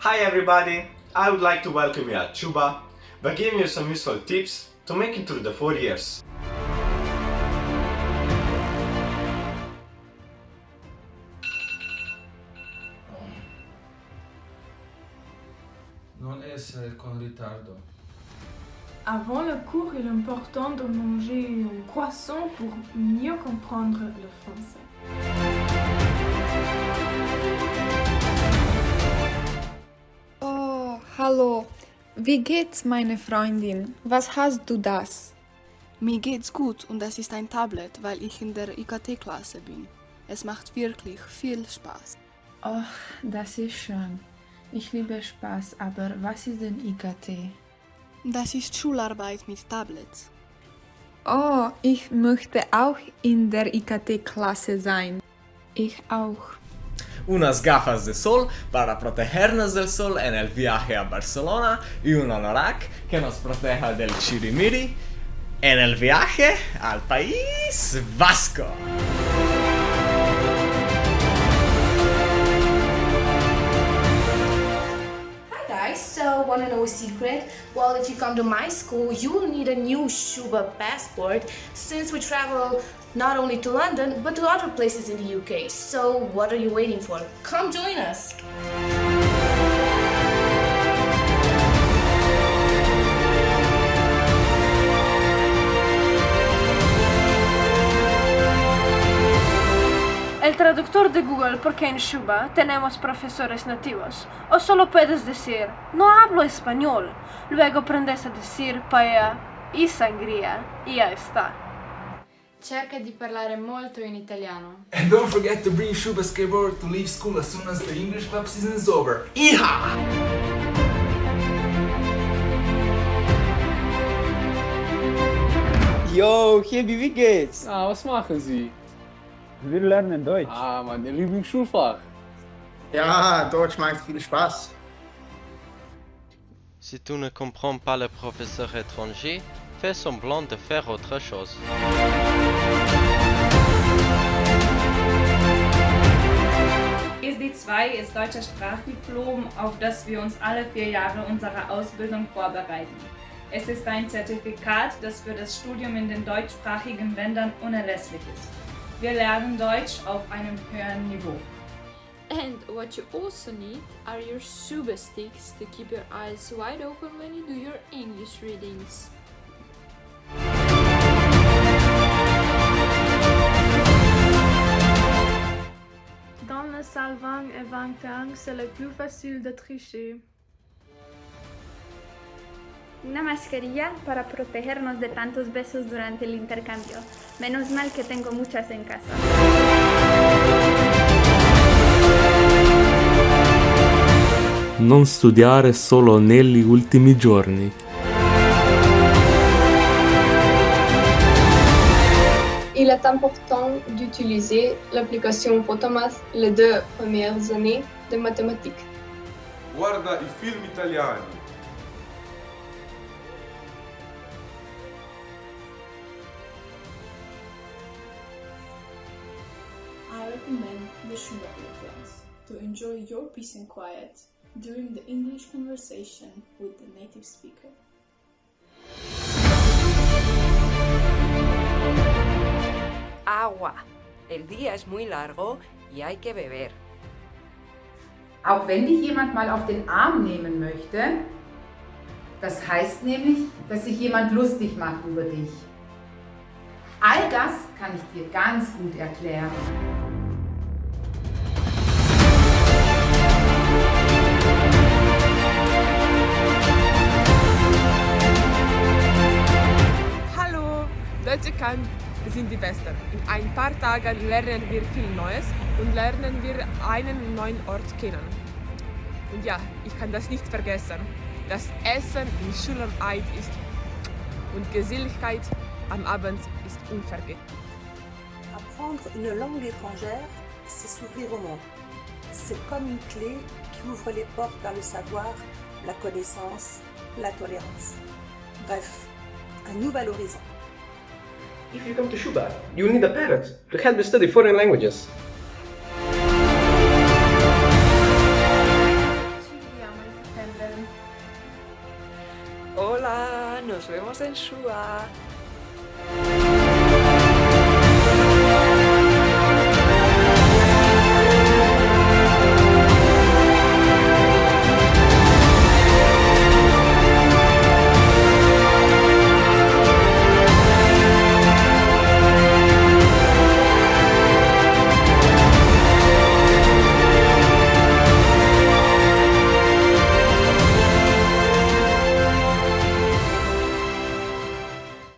Hi everybody! I would like to welcome you at Chuba by giving you some useful tips to make it through the 4 years. Non essere con ritardo. Avant le cours, il est important de manger un croissant pour mieux comprendre le français. Oh, hallo. Wie geht's, meine Freundin? Was hast du das? Mir geht's gut und das ist ein Tablet, weil ich in der IKT-Klasse bin. Es macht wirklich viel Spaß. Oh, das ist schön. Ich liebe Spaß, aber was ist denn IKT? Das ist Schularbeit mit Tablets. Oh, ich möchte auch in der IKT-Klasse sein. Ich auch. Unas gafas de sol para protegernos del sol en el viaje a Barcelona y un anorak que nos proteja del chirimiri en el viaje al País Vasco. Guys, so wanna know a secret? Well, if you come to my school, you will need a new Shuba passport since we travel not only to London but to other places in the UK. So what are you waiting for? Come join us! El traductor de Google, porque en Shuba tenemos profesores nativos. O solo puedes decir, no hablo español. Luego aprendes a decir paella y sangria y ya está. Cerca di parlare molto in italiano. And don't forget to bring Shuba skateboard to leave school as soon as the English club season is over. Iha! Yo, Hebi, wie geht's? Ah, was machen Sie? Wir lernen Deutsch. Ah, mein Lieblingsschulfach. Ja, Deutsch macht viel Spaß. Si tu ne comprends pas le professeur étranger, fais semblant de faire autre chose. ESD2 ist deutscher Sprachdiplom, auf das wir uns alle 4 Jahre unserer Ausbildung vorbereiten. Es ist ein Zertifikat, das für das Studium in den deutschsprachigen Ländern unerlässlich ist. Wir lernen Deutsch auf einem höheren Niveau. And what you also need are your Shuba sticks to keep your eyes wide open when you do your English readings. Dans le salvang et vangtang, c'est le plus facile de tricher. Una mascarilla para protegernos de tantos besos durante el intercambio. Menos mal que tengo muchas en casa. Non studiare solo negli ultimi giorni. Il est important d'utiliser l'application Photomath les 2 premières années de mathématiques. Guarda i film italiani. I recommend the Shuba class to enjoy your peace and quiet during the English conversation with the native speaker. Agua. El día es muy largo y hay que beber. Auch wenn dich jemand mal auf den Arm nehmen möchte, das heißt nämlich, dass sich jemand lustig macht über dich. All das kann ich dir ganz gut erklären. Hallo, Deutsche kann, wir sind die Besten. In ein paar Tagen lernen wir viel Neues und lernen wir einen neuen Ort kennen. Und ja, ich kann das nicht vergessen. Das Essen in Schuleneid ist und Geselligkeit am Abend ist unvergessen. Apprendre une langue étrangère, c'est s'ouvrir au monde. C'est comme une clé qui ouvre les portes vers le savoir, la connaissance, la tolérance. Bref, un nouvel horizon. If you come to Shuba, you will need a parrot to help you study foreign languages. Ci viviamo Hola, nos vemos en Shua.